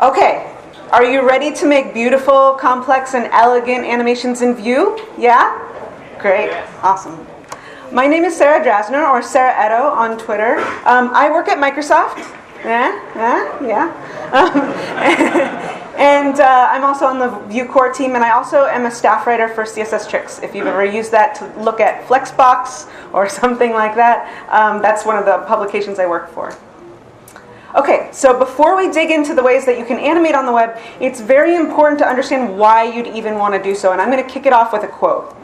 Okay, are you ready to make beautiful, complex, and elegant animations in Vue? Yeah? Great, awesome. My name is Sara Drasner, or Sara Edo on Twitter. I work at Microsoft. Yeah. And I'm also on the Vue core team, and I also am a staff writer for CSS Tricks. If you've ever used that to look at Flexbox or something like that, that's one of the publications I work for. Okay, so before we dig into the ways that you can animate on the web, it's very important to understand why you'd even want to do so. And I'm going to kick it off with a quote.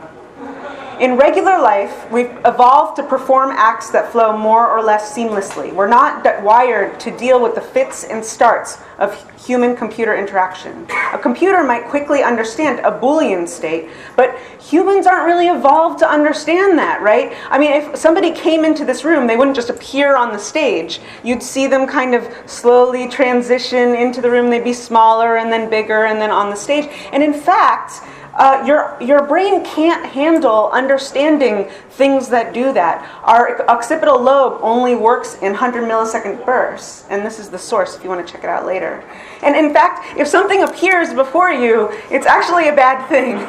In regular life, we've evolved to perform acts that flow more or less seamlessly. We're not wired to deal with the fits and starts of human-computer interaction. A computer might quickly understand a Boolean state, but humans aren't really evolved to understand that, right? I mean, if somebody came into this room, they wouldn't just appear on the stage. You'd see them kind of slowly transition into the room. They'd be smaller and then bigger and then on the stage. And in fact, your brain can't handle understanding things that do that. Our occipital lobe only works in 100 millisecond bursts, and this is the source if you want to check it out later. And in fact, if something appears before you, it's actually a bad thing.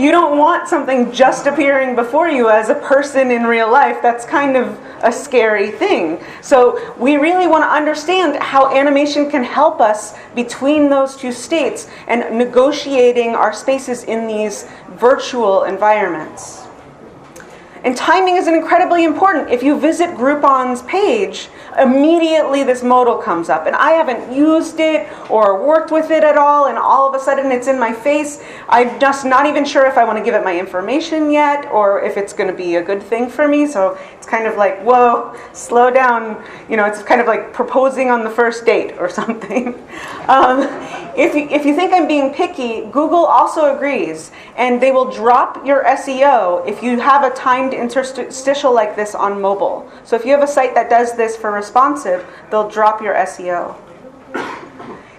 You don't want something just appearing before you as a person in real life. That's kind of a scary thing. So we really want to understand how animation can help us between those two states and negotiating our spaces in these virtual environments. And timing is incredibly important. If you visit Groupon's page, immediately this modal comes up. And I haven't used it or worked with it at all, and all of a sudden it's in my face. I'm just not even sure if I want to give it my information yet or if it's going to be a good thing for me. So it's kind of like, whoa, slow down. You know, it's kind of like proposing on the first date or something. If you think I'm being picky, Google also agrees. And they will drop your SEO if you have a timed interstitial like this on mobile. So if you have a site that does this for responsive, they'll drop your SEO.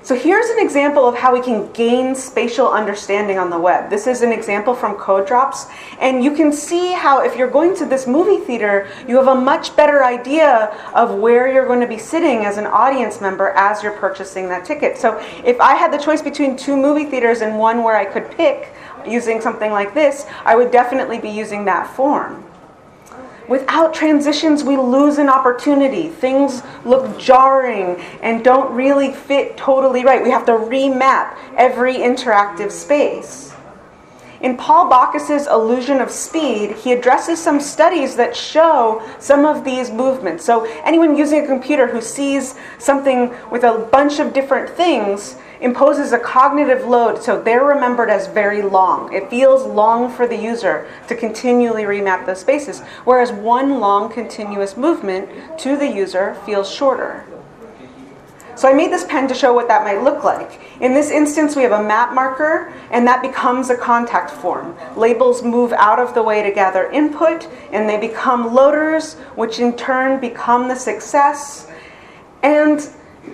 So here's an example of how we can gain spatial understanding on the web. This is an example from Code Drops. And you can see how if you're going to this movie theater, you have a much better idea of where you're going to be sitting as an audience member as you're purchasing that ticket. So if I had the choice between two movie theaters and one where I could pick using something like this, I would definitely be using that form. Without transitions, we lose an opportunity. Things look jarring and don't really fit totally right. We have to remap every interactive space. In Paul Bacchus's Illusion of Speed, he addresses some studies that show some of these movements. So anyone using a computer who sees something with a bunch of different things imposes a cognitive load, so they're remembered as very long. It feels long for the user to continually remap those spaces, whereas one long continuous movement to the user feels shorter. So I made this pen to show what that might look like. In this instance, we have a map marker, and that becomes a contact form. Labels move out of the way to gather input, and they become loaders, which in turn become the success. And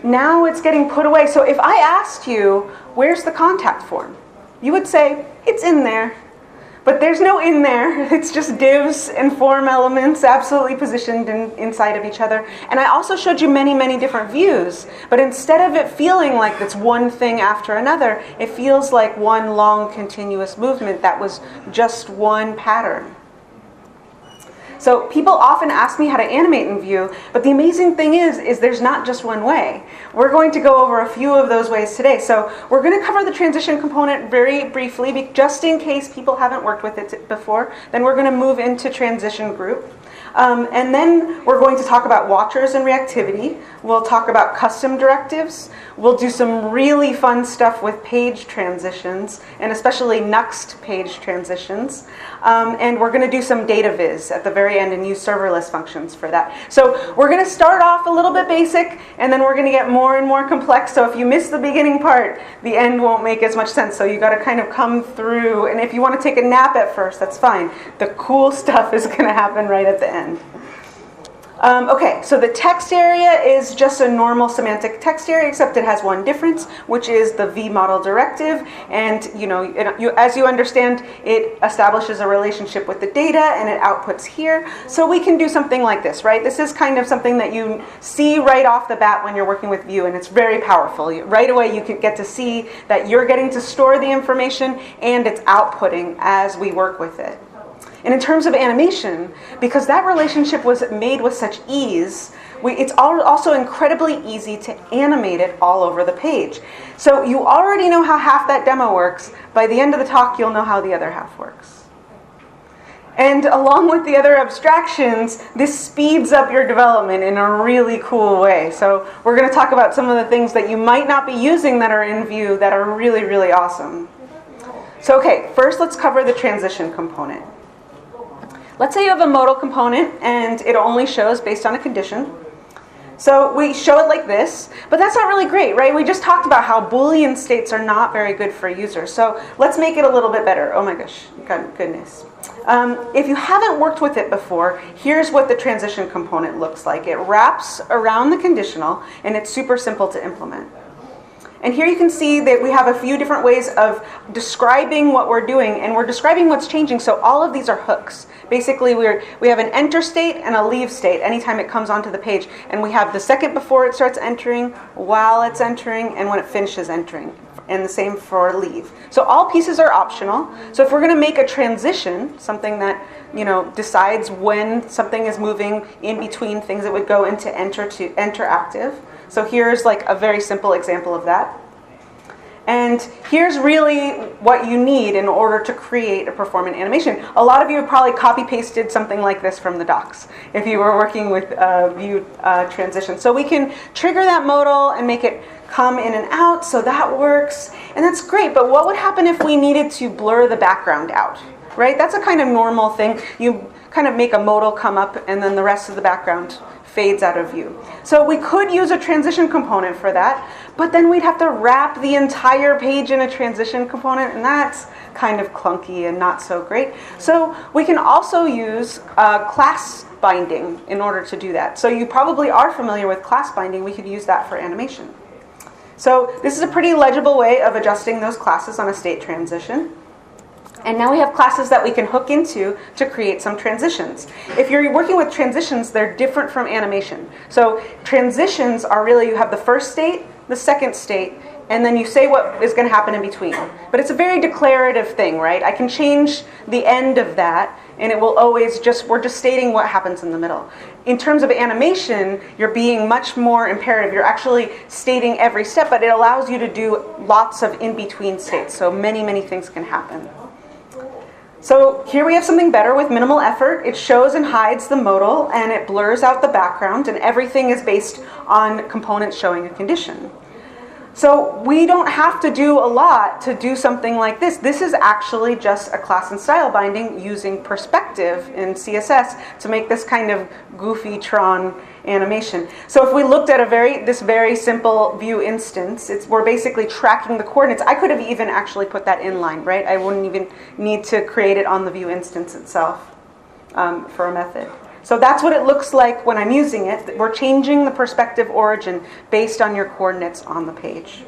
now it's getting put away. So if I asked you, where's the contact form? You would say, it's in there. But there's no in there. It's just divs and form elements absolutely positioned inside of each other. And I also showed you many, many different views. But instead of it feeling like it's one thing after another, it feels like one long continuous movement that was just one pattern. So people often ask me how to animate in Vue, but the amazing thing is there's not just one way. We're going to go over a few of those ways today. So we're going to cover the transition component very briefly, just in case people haven't worked with it before. Then we're going to move into transition group. And then we're going to talk about watchers and reactivity. We'll talk about custom directives. We'll do some really fun stuff with page transitions, and especially Nuxt page transitions. And we're going to do some data viz at the very end and use serverless functions for that. So we're going to start off a little bit basic, and then we're going to get more and more complex. So if you miss the beginning part, the end won't make as much sense. So you got to kind of come through. And if you want to take a nap at first, that's fine. The cool stuff is going to happen right at the end. Okay, so the text area is just a normal semantic text area, except it has one difference, which is the V model directive. And as you understand, it establishes a relationship with the data and it outputs here. So we can do something like this, right? This is kind of something that you see right off the bat when you're working with Vue, and it's very powerful. Right away, you can get to see that you're getting to store the information and it's outputting as we work with it. And in terms of animation, because that relationship was made with such ease, it's also incredibly easy to animate it all over the page. So you already know how half that demo works. By the end of the talk, you'll know how the other half works. And along with the other abstractions, this speeds up your development in a really cool way. So we're going to talk about some of the things that you might not be using that are in Vue that are really, really awesome. So okay, first let's cover the transition component. Let's say you have a modal component and it only shows based on a condition. So we show it like this, but that's not really great, right? We just talked about how Boolean states are not very good for users. So let's make it a little bit better. Oh my gosh, goodness. If you haven't worked with it before, here's what the transition component looks like. It wraps around the conditional and it's super simple to implement. And here you can see that we have a few different ways of describing what we're doing, and we're describing what's changing, so all of these are hooks. Basically, we have an enter state and a leave state anytime it comes onto the page, and we have the second before it starts entering, while it's entering, and when it finishes entering, and the same for leave. So all pieces are optional. So if we're going to make a transition, something that decides when something is moving in between things, it would go into enter to interactive. So here's like a very simple example of that. And here's really what you need in order to create a performant animation. A lot of you have probably copy-pasted something like this from the docs if you were working with Vue transition. So we can trigger that modal and make it come in and out, so that works. And that's great, but what would happen if we needed to blur the background out? Right? That's a kind of normal thing. You kind of make a modal come up and then the rest of the background fades out of view. So we could use a transition component for that, but then we'd have to wrap the entire page in a transition component, and that's kind of clunky and not so great. So we can also use class binding in order to do that. So you probably are familiar with class binding. We could use that for animation. So this is a pretty legible way of adjusting those classes on a state transition. And now we have classes that we can hook into to create some transitions. If you're working with transitions, they're different from animation. So transitions are really, you have the first state, the second state, and then you say what is going to happen in between. But it's a very declarative thing, right? I can change the end of that, and it will always we're just stating what happens in the middle. In terms of animation, you're being much more imperative. You're actually stating every step, but it allows you to do lots of in-between states. So many, many things can happen. So here we have something better with minimal effort. It shows and hides the modal, and it blurs out the background, and everything is based on components showing a condition. So we don't have to do a lot to do something like this. This is actually just a class and style binding using perspective in CSS to make this kind of goofy Tron animation. So if we looked at this very simple Vue instance, we're basically tracking the coordinates. I could have even actually put that inline, right? I wouldn't even need to create it on the Vue instance itself for a method. So that's what it looks like when I'm using it. We're changing the perspective origin based on your coordinates on the page.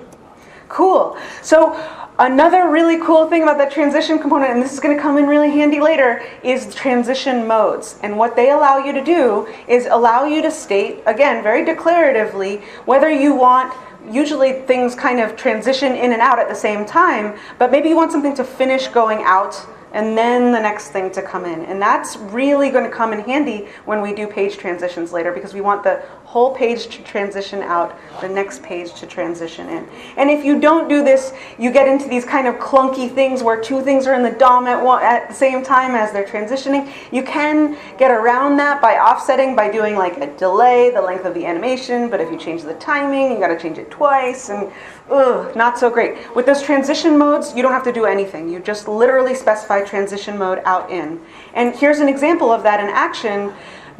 Cool. So another really cool thing about that transition component, and this is going to come in really handy later, is transition modes. And what they allow you to do is allow you to state, again, very declaratively, whether you want, usually things kind of transition in and out at the same time, but maybe you want something to finish going out and then the next thing to come in. And that's really going to come in handy when we do page transitions later, because we want the whole page to transition out, the next page to transition in. And if you don't do this, you get into these kind of clunky things where two things are in the DOM at the same time as they're transitioning. You can get around that by offsetting, by doing like a delay, the length of the animation, but if you change the timing, you got to change it twice, and not so great. With those transition modes, you don't have to do anything. You just literally specify transition mode out in. And here's an example of that in action.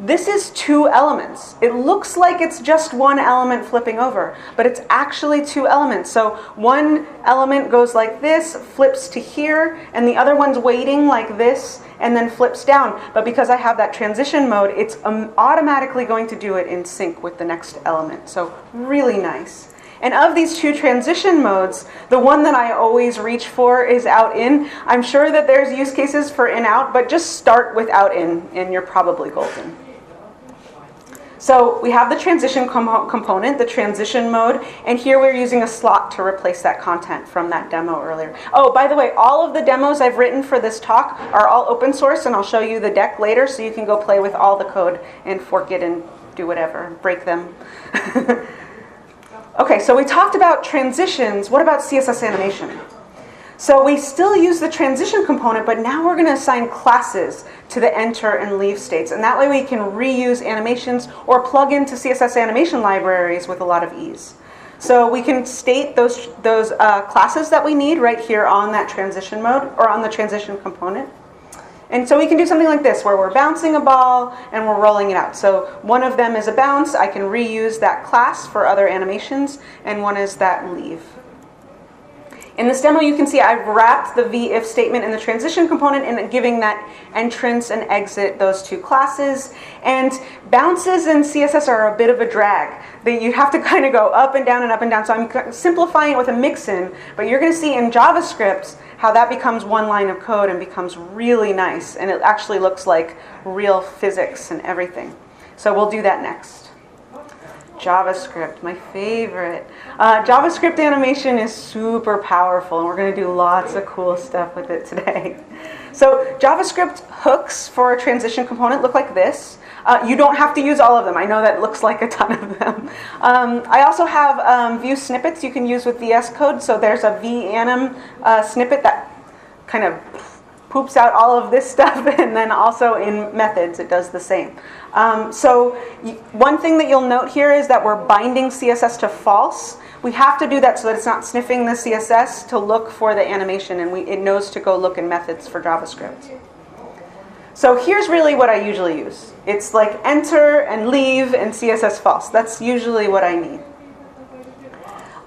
This is 2 elements. It looks like it's just 1 element flipping over, but it's actually 2 elements. So one element goes like this, flips to here, and the other one's waiting like this, and then flips down. But because I have that transition mode, it's automatically going to do it in sync with the next element. So really nice. And of these 2 transition modes, the one that I always reach for is out-in. I'm sure that there's use cases for in-out, but just start with out-in, and you're probably golden. So we have the transition component, the transition mode, and here we're using a slot to replace that content from that demo earlier. Oh, by the way, all of the demos I've written for this talk are all open source, and I'll show you the deck later so you can go play with all the code and fork it and do whatever, break them. Okay, so we talked about transitions. What about CSS animation? So we still use the transition component, but now we're going to assign classes to the enter and leave states. And that way we can reuse animations or plug into CSS animation libraries with a lot of ease. So we can state those classes that we need right here on that transition mode or on the transition component. And so we can do something like this, where we're bouncing a ball and we're rolling it out. So one of them is a bounce. I can reuse that class for other animations, and one is that leave. In this demo, you can see I've wrapped the v-if statement in the transition component and giving that entrance and exit those 2 classes. And bounces in CSS are a bit of a drag. You have to kind of go up and down and up and down. So I'm simplifying it with a mix-in. But you're going to see in JavaScript how that becomes 1 line of code and becomes really nice. And it actually looks like real physics and everything. So we'll do that next. JavaScript, my favorite. JavaScript animation is super powerful, and we're going to do lots of cool stuff with it today. So JavaScript hooks for a transition component look like this. You don't have to use all of them. I know that looks like a ton of them. I also have Vue snippets you can use with VS Code. So there's a V-anim snippet that kind of poops out all of this stuff, and then also in methods it does the same. So one thing that you'll note here is that we're binding CSS to false. We have to do that so that it's not sniffing the CSS to look for the animation, and it knows to go look in methods for JavaScript. So here's really what I usually use. It's like enter and leave and CSS false. That's usually what I need.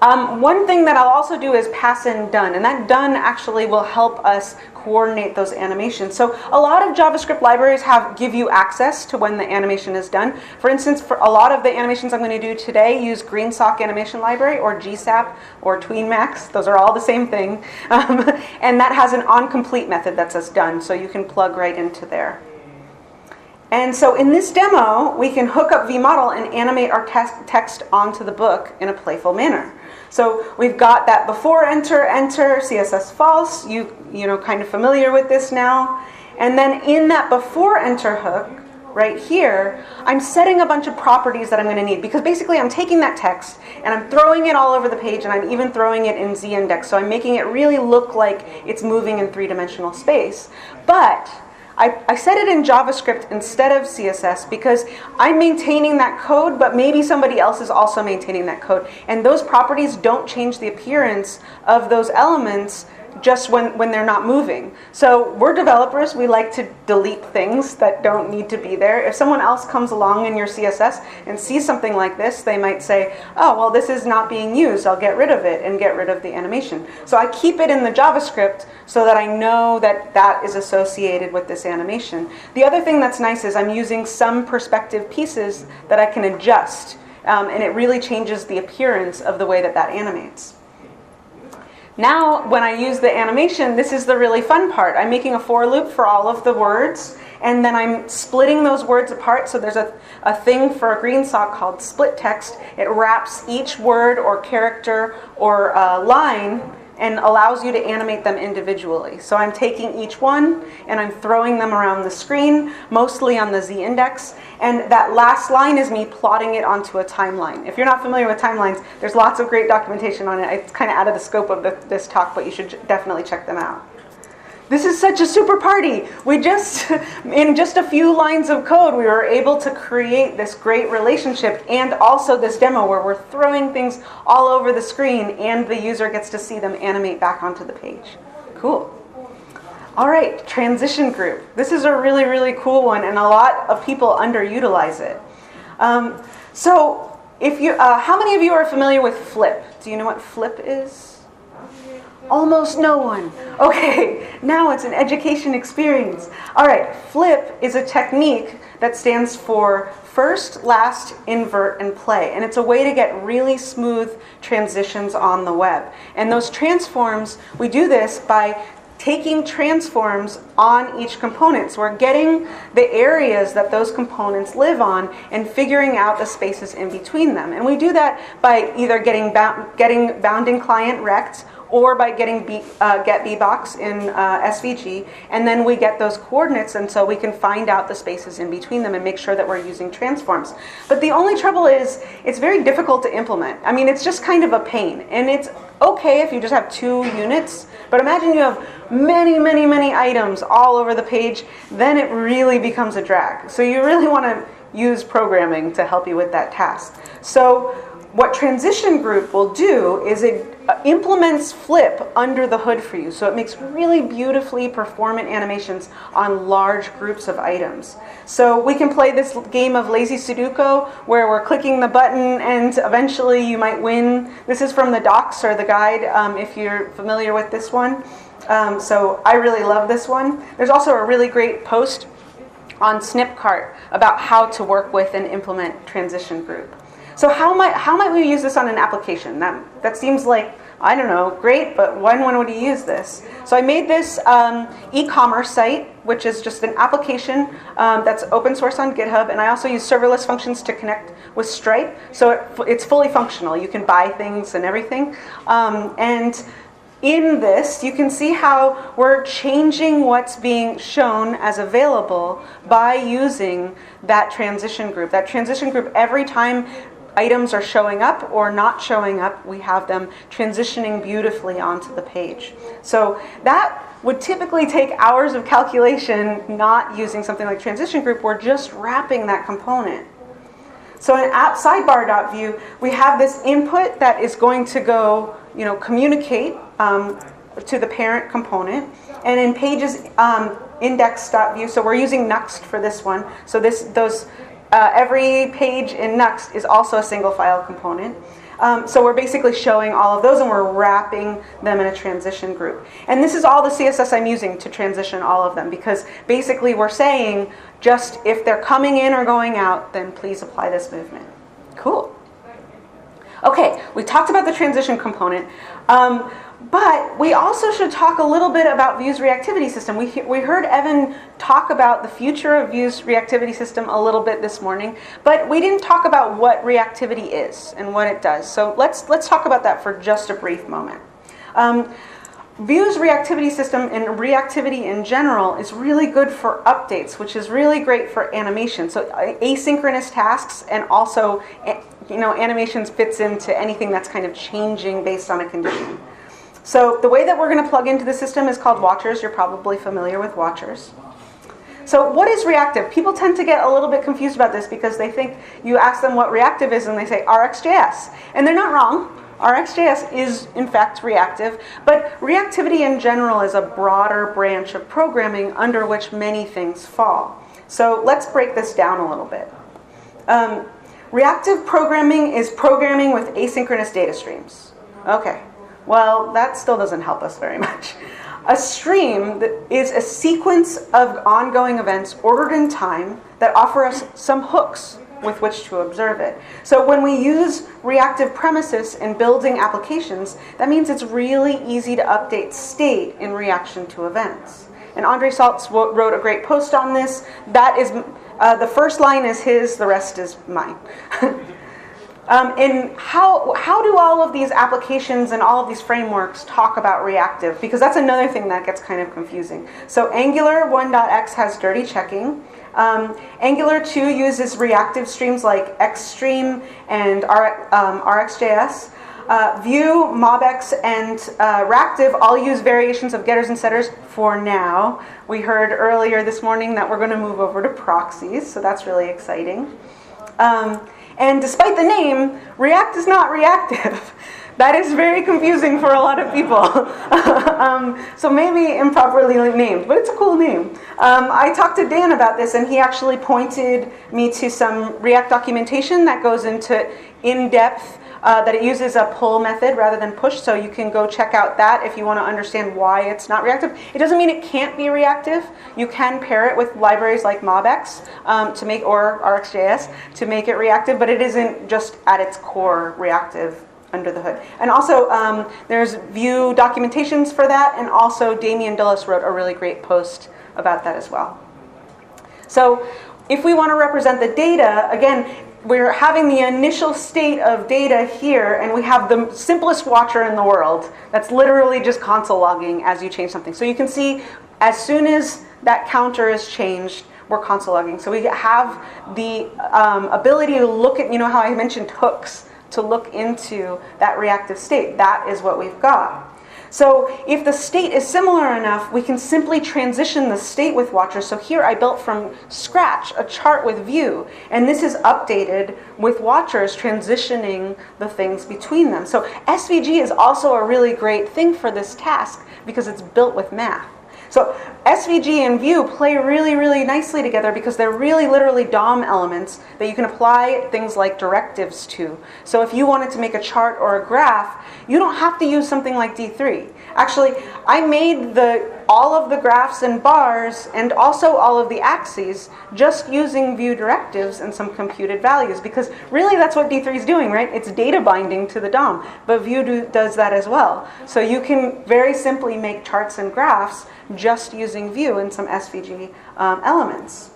One thing that I'll also do is pass in done, and that done actually will help us coordinate those animations. So a lot of JavaScript libraries give you access to when the animation is done. For instance, for a lot of the animations I'm going to do today, use GreenSock Animation Library or GSAP or TweenMax. Those are all the same thing. And that has an onComplete method that says done, so you can plug right into there. And so in this demo, we can hook up vModel and animate our text onto the book in a playful manner. So we've got that before enter, CSS false. You know, kind of familiar with this now. And then in that before enter hook, right here, I'm setting a bunch of properties that I'm going to need. Because basically I'm taking that text and I'm throwing it all over the page, and I'm even throwing it in Z-index. So I'm making it really look like it's moving in 3-dimensional space. But I set it in JavaScript instead of CSS because I'm maintaining that code, but maybe somebody else is also maintaining that code. And those properties don't change the appearance of those elements just when they're not moving. So we're developers. We like to delete things that don't need to be there. If someone else comes along in your CSS and sees something like this, they might say, oh, well, this is not being used. I'll get rid of it and get rid of the animation. So I keep it in the JavaScript so that I know that that is associated with this animation. The other thing that's nice is I'm using some perspective pieces that I can adjust, and it really changes the appearance of the way that that animates. Now, when I use the animation, this is the really fun part. I'm making a for loop for all of the words, and then I'm splitting those words apart. So there's a thing for a GreenSock called split text. It wraps each word or character or line and allows you to animate them individually. So I'm taking each one and I'm throwing them around the screen, mostly on the Z-index. And that last line is me plotting it onto a timeline. If you're not familiar with timelines, there's lots of great documentation on it. It's kind of out of the scope of this talk, but you should definitely check them out. This is such a super party. We just, in just a few lines of code, we were able to create this great relationship and also this demo where we're throwing things all over the screen and the user gets to see them animate back onto the page. Cool. All right, transition group. This is a really, really cool one, and a lot of people underutilize it. So, if you, how many of you are familiar with Flip? Do you know what Flip is? Almost no one. Okay, now it's an education experience. All right, Flip is a technique that stands for first, last, invert, and play. And it's a way to get really smooth transitions on the web. And those transforms, we do this by taking transforms on each component. So we're getting the areas that those components live on and figuring out the spaces in between them. And we do that by either getting bounding client rect, or by getting get bbox in SVG, and then we get those coordinates, and so we can find out the spaces in between them and make sure that we're using transforms. But the only trouble is it's very difficult to implement. I mean, it's just kind of a pain, and it's okay if you just have 2 units, but imagine you have many, many, many items all over the page, then it really becomes a drag. So you really want to use programming to help you with that task. So what transition group will do is it implements Flip under the hood for you. So it makes really beautifully performant animations on large groups of items. So we can play this game of lazy Sudoku where we're clicking the button and eventually you might win. This is from the docs or the guide if you're familiar with this one. So I really love this one. There's also a really great post on Snipcart about how to work with and implement transition group. So how might we use this on an application? That seems like, I don't know, great, but when would you use this? So I made this e-commerce site, which is just an application that's open source on GitHub, and I also use serverless functions to connect with Stripe, so it's fully functional. You can buy things and everything. And in this, you can see how we're changing what's being shown as available by using that transition group. That transition group, every time items are showing up or not showing up, we have them transitioning beautifully onto the page. So that would typically take hours of calculation not using something like transition group. We're just wrapping that component. So in app sidebar.view, we have this input that is going to go, communicate to the parent component. And in pages index.view, so we're using Nuxt for this one. So every page in Nuxt is also a single file component. So we're basically showing all of those and we're wrapping them in a transition group. And this is all the CSS I'm using to transition all of them, because basically we're saying just if they're coming in or going out, then please apply this movement. Cool. Okay, we talked about the transition component. But we also should talk a little bit about Vue's reactivity system. We heard Evan talk about the future of Vue's reactivity system a little bit this morning, but we didn't talk about what reactivity is and what it does. So let's talk about that for just a brief moment. Vue's reactivity system and reactivity in general is really good for updates, which is really great for animation. So asynchronous tasks, and also animations fits into anything that's kind of changing based on a condition. So the way that we're going to plug into the system is called watchers. You're probably familiar with watchers. So what is reactive? People tend to get a little bit confused about this because they think you ask them what reactive is and they say RxJS. And they're not wrong. RxJS is in fact reactive, but reactivity in general is a broader branch of programming under which many things fall. So let's break this down a little bit. Reactive programming is programming with asynchronous data streams. Okay. Well, that still doesn't help us very much. A stream is a sequence of ongoing events ordered in time that offer us some hooks with which to observe it. So when we use reactive premises in building applications, that means it's really easy to update state in reaction to events. And Andre Saltz wrote a great post on this. That is, the first line is his, the rest is mine. And how do all of these applications and all of these frameworks talk about reactive? Because that's another thing that gets kind of confusing. So Angular 1.x has dirty checking. Angular 2 uses reactive streams like Xstream and RxJS. Vue, MobX, and Reactive all use variations of getters and setters for now. We heard earlier this morning that we're going to move over to proxies, so that's really exciting. And despite the name, React is not reactive. That is very confusing for a lot of people. So maybe improperly named, but it's a cool name. I talked to Dan about this, and he actually pointed me to some React documentation that goes into in-depth, that it uses a pull method rather than push, so you can go check out that if you want to understand why it's not reactive. It doesn't mean it can't be reactive. You can pair it with libraries like MobX to make, or RxJS to make it reactive, but it isn't just at its core reactive under the hood. And also, there's Vue documentations for that, and also Damien Dulles wrote a really great post about that as well. So if we want to represent the data, again, we're having the initial state of data here, and we have the simplest watcher in the world. That's literally just console logging as you change something. So you can see as soon as that counter is changed, we're console logging. So we have the ability to look at, you know how I mentioned hooks, to look into that reactive state. That is what we've got. So if the state is similar enough, we can simply transition the state with watchers. So here I built from scratch a chart with Vue, and this is updated with watchers transitioning the things between them. So SVG is also a really great thing for this task because it's built with math. So SVG and Vue play really, really nicely together because they're really literally DOM elements that you can apply things like directives to. So if you wanted to make a chart or a graph, you don't have to use something like D3. Actually, I made all of the graphs and bars and also all of the axes just using Vue directives and some computed values, because really that's what D3 is doing, right? It's data binding to the DOM, but Vue does that as well. So you can very simply make charts and graphs just using Vue and some SVG elements.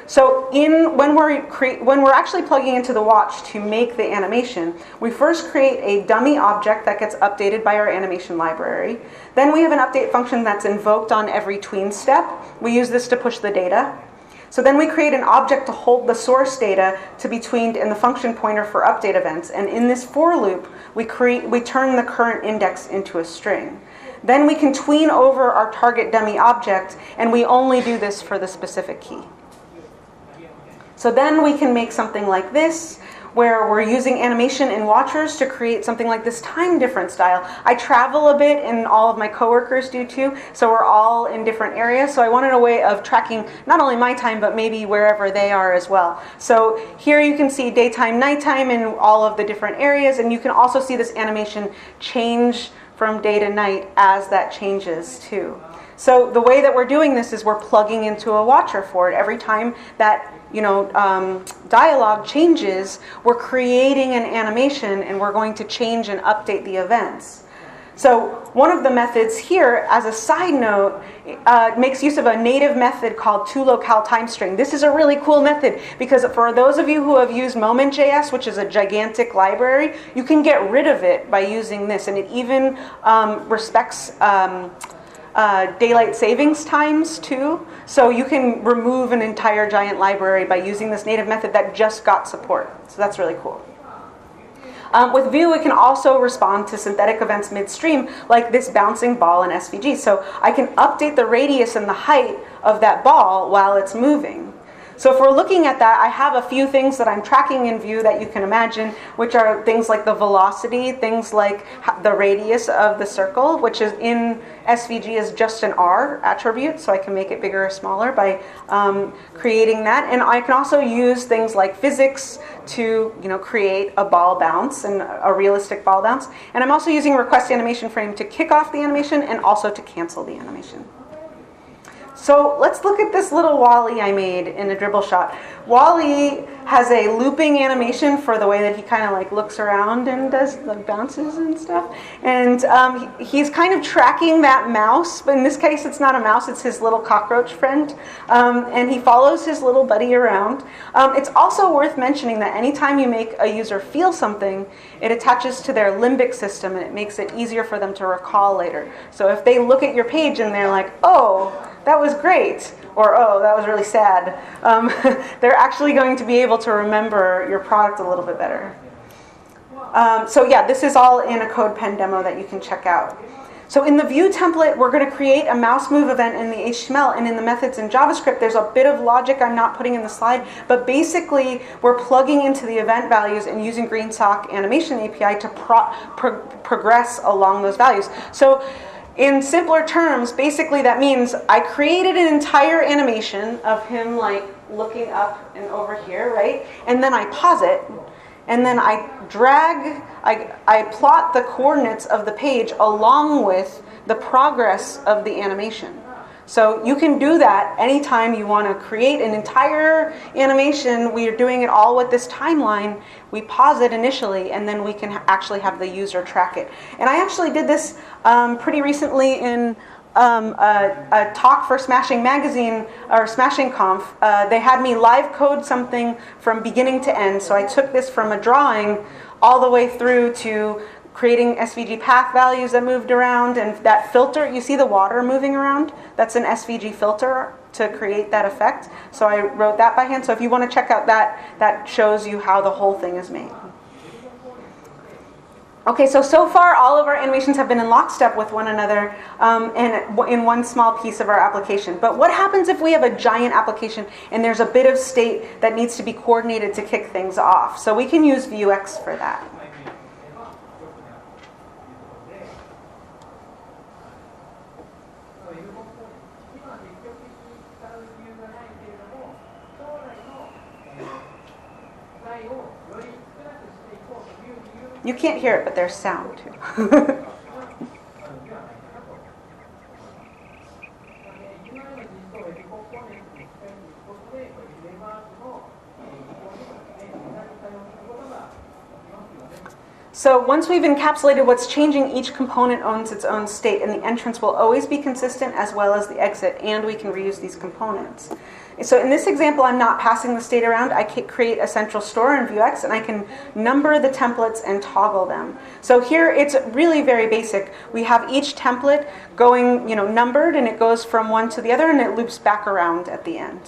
So when we're actually plugging into the watch to make the animation, we first create a dummy object that gets updated by our animation library. Then we have an update function that's invoked on every tween step. We use this to push the data. So then we create an object to hold the source data to be tweened in the function pointer for update events. And in this for loop, we turn the current index into a string. Then we can tween over our target dummy object, and we only do this for the specific key. So then we can make something like this, where we're using animation in watchers to create something like this time difference style. I travel a bit, and all of my coworkers do too, so we're all in different areas. So I wanted a way of tracking not only my time, but maybe wherever they are as well. So here you can see daytime, nighttime in all of the different areas, and you can also see this animation change from day to night as that changes too. So the way that we're doing this is we're plugging into a watcher for it. Every time that dialogue changes, we're creating an animation, and we're going to change and update the events. So one of the methods here, as a side note, makes use of a native method called toLocaleTimeString. This is a really cool method because for those of you who have used Moment.js, which is a gigantic library, you can get rid of it by using this, and it even respects daylight savings times too. So you can remove an entire giant library by using this native method that just got support. So that's really cool. With Vue, it can also respond to synthetic events midstream, like this bouncing ball in SVG. So I can update the radius and the height of that ball while it's moving. So if we're looking at that, I have a few things that I'm tracking in Vue that you can imagine, which are things like the velocity, things like the radius of the circle, which is in SVG is just an R attribute, so I can make it bigger or smaller by creating that. And I can also use things like physics to create a ball bounce and a realistic ball bounce. And I'm also using request animation frame to kick off the animation and also to cancel the animation. So let's look at this little Wally I made in a dribble shot. Wally has a looping animation for the way that he kind of like looks around and does the bounces and stuff. And he's kind of tracking that mouse, but in this case it's not a mouse, it's his little cockroach friend. And he follows his little buddy around. It's also worth mentioning that anytime you make a user feel something, it attaches to their limbic system, and it makes it easier for them to recall later. So if they look at your page and they're like, oh, that was great, or oh, that was really sad, they're actually going to be able to remember your product a little bit better. So yeah, this is all in a CodePen demo that you can check out. So in the Vue template, we're going to create a mouse move event in the HTML, and in the methods in JavaScript, there's a bit of logic I'm not putting in the slide, but basically we're plugging into the event values and using GreenSock Animation API to progress along those values. So in simpler terms, basically that means I created an entire animation of him like looking up and over here, right? And then I pause it, and then I drag, I plot the coordinates of the page along with the progress of the animation. So you can do that anytime you want to create an entire animation. We are doing it all with this timeline. We pause it initially, and then we can actually have the user track it. And I actually did this pretty recently in a talk for Smashing Magazine, or Smashing Conf. They had me live code something from beginning to end. So I took this from a drawing all the way through to creating SVG path values that moved around, and that filter, you see the water moving around? That's an SVG filter to create that effect. So I wrote that by hand. So if you want to check out that shows you how the whole thing is made. Okay, so far all of our animations have been in lockstep with one another and in one small piece of our application. But what happens if we have a giant application and there's a bit of state that needs to be coordinated to kick things off? So we can use Vuex for that. You can't hear it, but there's sound too. So once we've encapsulated what's changing, each component owns its own state, and the entrance will always be consistent as well as the exit, and we can reuse these components. So in this example, I'm not passing the state around. I can create a central store in Vuex, and I can number the templates and toggle them. So here it's really very basic. We have each template going, numbered, and it goes from one to the other, and it loops back around at the end.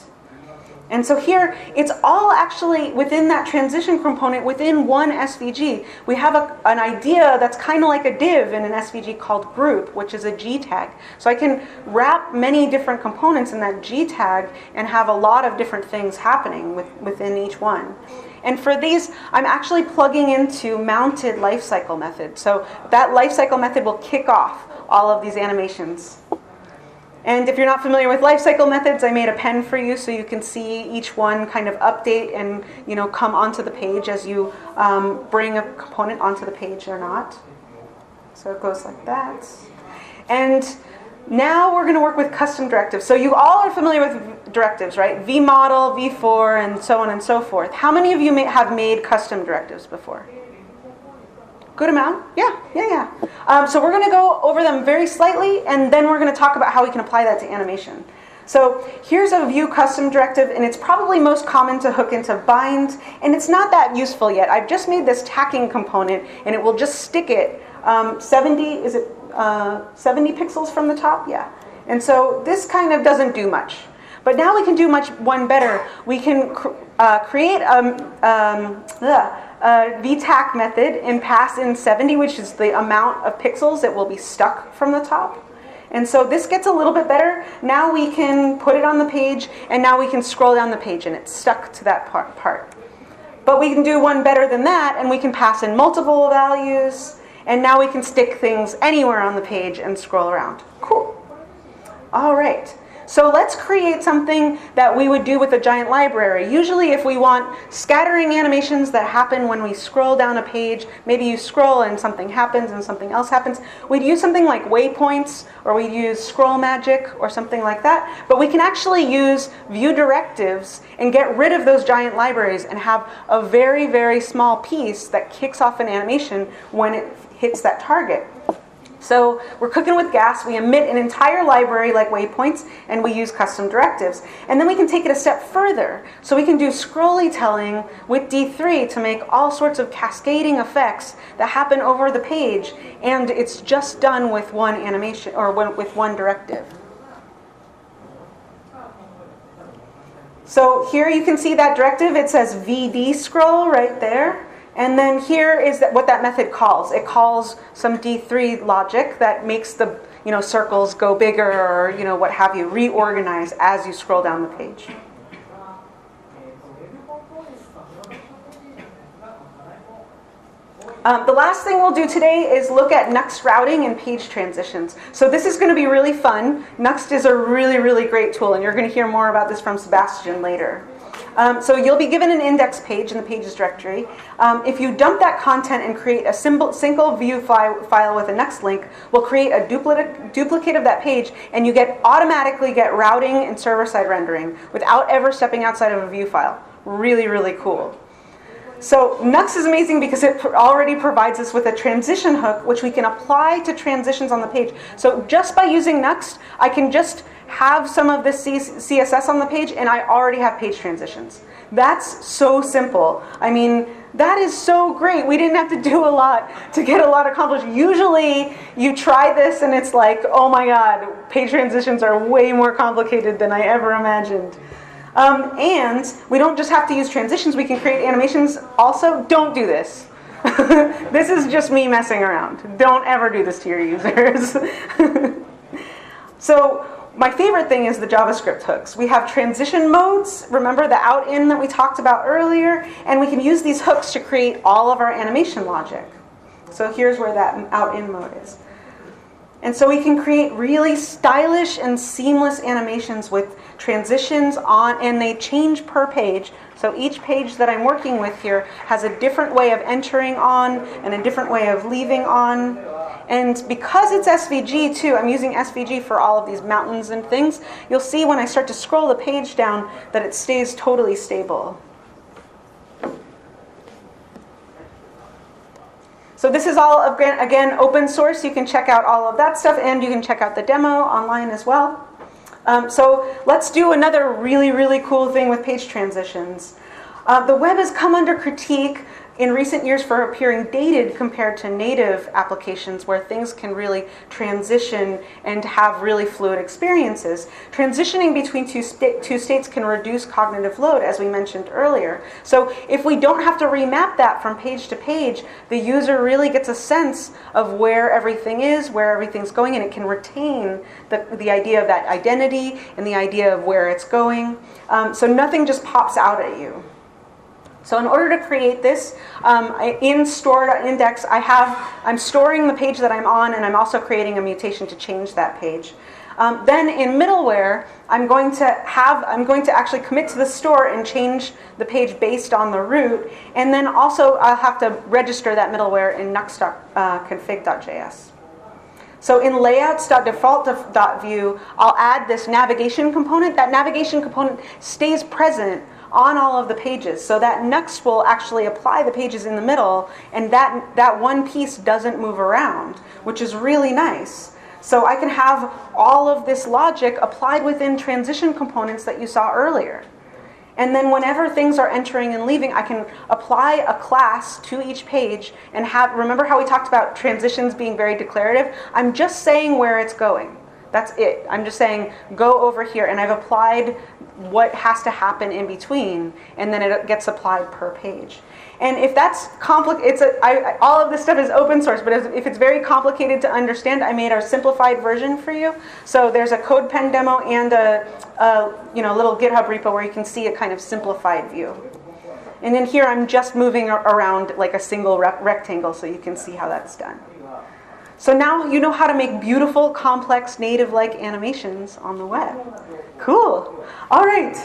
And so here, it's all actually within that transition component within one SVG. We have an idea that's kind of like a div in an SVG called group, which is a G tag. So I can wrap many different components in that G tag and have a lot of different things happening within each one. And for these, I'm actually plugging into mounted lifecycle method. So that lifecycle method will kick off all of these animations. And if you're not familiar with lifecycle methods, I made a pen for you so you can see each one kind of update and come onto the page as you bring a component onto the page or not. So it goes like that. And now we're going to work with custom directives. So you all are familiar with directives, right? vModel, v4, and so on and so forth. How many of you have made custom directives before? Good amount? Yeah. So we're going to go over them very slightly, and then we're going to talk about how we can apply that to animation. So here's a Vue custom directive, and it's probably most common to hook into bind, and it's not that useful yet. I've just made this tacking component, and it will just stick it 70 pixels from the top? Yeah. And so this kind of doesn't do much. But now we can do one better. We can create a V-Tach method and pass in 70, which is the amount of pixels that will be stuck from the top. And so this gets a little bit better. Now we can put it on the page, and now we can scroll down the page, and it's stuck to that part. But we can do one better than that, and we can pass in multiple values, and now we can stick things anywhere on the page and scroll around. Cool. All right. So let's create something that we would do with a giant library. Usually if we want scattering animations that happen when we scroll down a page, maybe you scroll and something happens and something else happens, we'd use something like waypoints, or we'd use scroll magic or something like that. But we can actually use Vue directives and get rid of those giant libraries and have a very, very small piece that kicks off an animation when it hits that target. So we're cooking with gas. We emit an entire library like waypoints, and we use custom directives. And then we can take it a step further. So we can do scrollytelling with D3 to make all sorts of cascading effects that happen over the page, and it's just done with one animation or with one directive. So here you can see that directive. It says VD scroll right there. And then here is what that method calls. It calls some D3 logic that makes the circles go bigger or what have you, reorganize as you scroll down the page. The last thing we'll do today is look at Nuxt routing and page transitions. So this is going to be really fun. Nuxt is a really, really great tool, and you're going to hear more about this from Sebastian later. So you'll be given an index page in the pages directory. If you dump that content and create a single Vue file with a Nuxt link, we'll create a duplicate of that page, and you automatically get routing and server-side rendering without ever stepping outside of a Vue file. Really, really cool. So Nuxt is amazing because it already provides us with a transition hook, which we can apply to transitions on the page. So just by using Nuxt, I can just have some of this CSS on the page, and I already have page transitions. That's so simple. I mean, that is so great. We didn't have to do a lot to get a lot accomplished. Usually, you try this, and it's like, oh my God, page transitions are way more complicated than I ever imagined. And we don't just have to use transitions, we can create animations also. Don't do this. This is just me messing around. Don't ever do this to your users. So my favorite thing is the JavaScript hooks. We have transition modes, remember the out-in that we talked about earlier, and we can use these hooks to create all of our animation logic. So here's where that out-in mode is. And so we can create really stylish and seamless animations with transitions on, and they change per page. So each page that I'm working with here has a different way of entering on and a different way of leaving on. And because it's SVG too, I'm using SVG for all of these mountains and things, you'll see when I start to scroll the page down that it stays totally stable. So this is all, again, open source. You can check out all of that stuff, and you can check out the demo online as well. So let's do another really, really cool thing with page transitions. The web has come under critique in recent years for appearing dated compared to native applications where things can really transition and have really fluid experiences. Transitioning between two states can reduce cognitive load, as we mentioned earlier. So if we don't have to remap that from page to page, the user really gets a sense of where everything is, where everything's going, and it can retain the idea of that identity and the idea of where it's going. So nothing just pops out at you. So in order to create this, in store.index, I'm storing the page that I'm on, and I'm also creating a mutation to change that page. Then in middleware, I'm going to actually commit to the store and change the page based on the root, and then also I'll have to register that middleware in nuxt.config.js. So in layouts.default.view, I'll add this navigation component. That navigation component stays present on all of the pages. So that Nuxt will actually apply the pages in the middle, and that one piece doesn't move around, which is really nice. So I can have all of this logic applied within transition components that you saw earlier. And then whenever things are entering and leaving, I can apply a class to each page and remember how we talked about transitions being very declarative? I'm just saying where it's going. That's it. I'm just saying, go over here, and I've applied what has to happen in between, and then it gets applied per page. And if that's complicated, all of this stuff is open source, but if it's very complicated to understand, I made a simplified version for you. So there's a CodePen demo and a little GitHub repo where you can see a kind of simplified view. And in here, I'm just moving around like a single rectangle so you can see how that's done. So now you know how to make beautiful, complex, native-like animations on the web. Cool. All right.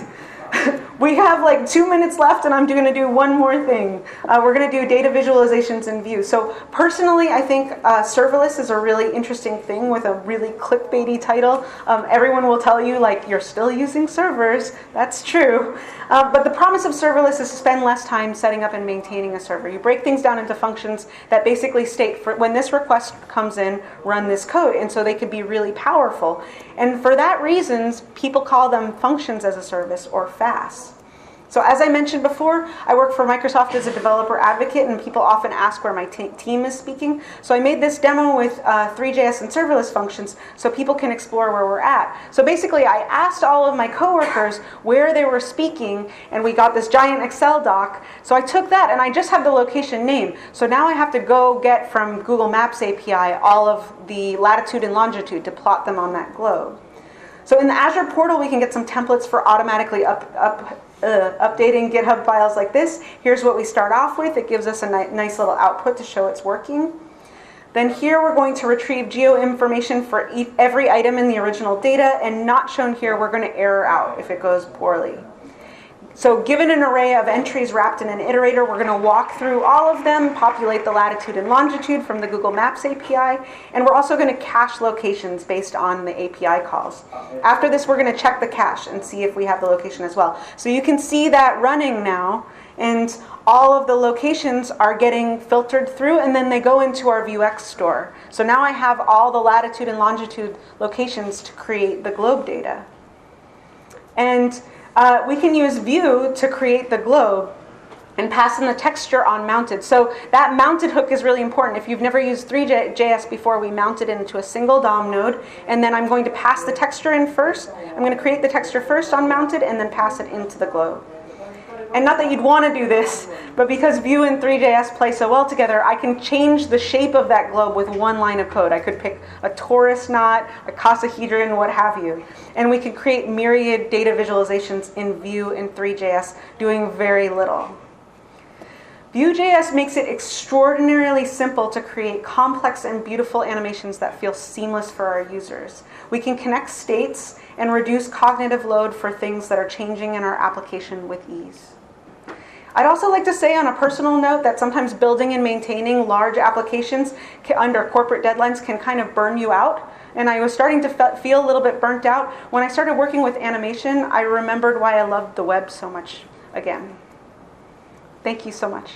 We have like 2 minutes left, and I'm going to do one more thing. We're going to do data visualizations in Vue. So personally, I think serverless is a really interesting thing with a really clickbaity title. Everyone will tell you, like, you're still using servers. That's true. But the promise of serverless is to spend less time setting up and maintaining a server. You break things down into functions that basically state, when this request comes in, run this code. And so they could be really powerful. And for that reasons, people call them functions as a service, or FaaS. So as I mentioned before, I work for Microsoft as a developer advocate, and people often ask where my team is speaking. So I made this demo with 3JS and serverless functions so people can explore where we're at. So basically, I asked all of my coworkers where they were speaking, and we got this giant Excel doc. So I took that, and I just have the location name. So now I have to go get from Google Maps API all of the latitude and longitude to plot them on that globe. So in the Azure portal, we can get some templates for automatically updating GitHub files like this. Here's what we start off with. It gives us a nice little output to show it's working. Then here we're going to retrieve geo information for every item in the original data, and not shown here, we're going to error out if it goes poorly. So given an array of entries wrapped in an iterator, we're going to walk through all of them, populate the latitude and longitude from the Google Maps API, and we're also going to cache locations based on the API calls. After this, we're going to check the cache and see if we have the location as well. So you can see that running now, and all of the locations are getting filtered through, and then they go into our Vuex store. So now I have all the latitude and longitude locations to create the globe data. And we can use Vue to create the globe and pass in the texture on mounted. So that mounted hook is really important. If you've never used 3JS before, we mount it into a single DOM node, and then I'm going to pass the texture in first. I'm going to create the texture first on mounted and then pass it into the globe. And not that you'd want to do this, but because Vue and 3JS play so well together, I can change the shape of that globe with one line of code. I could pick a torus knot, a cosahedron, what have you. And we can create myriad data visualizations in Vue and 3JS doing very little. Vue.js makes it extraordinarily simple to create complex and beautiful animations that feel seamless for our users. We can connect states and reduce cognitive load for things that are changing in our application with ease. I'd also like to say on a personal note that sometimes building and maintaining large applications under corporate deadlines can kind of burn you out. And I was starting to feel a little bit burnt out. When I started working with animation, I remembered why I loved the web so much again. Thank you so much.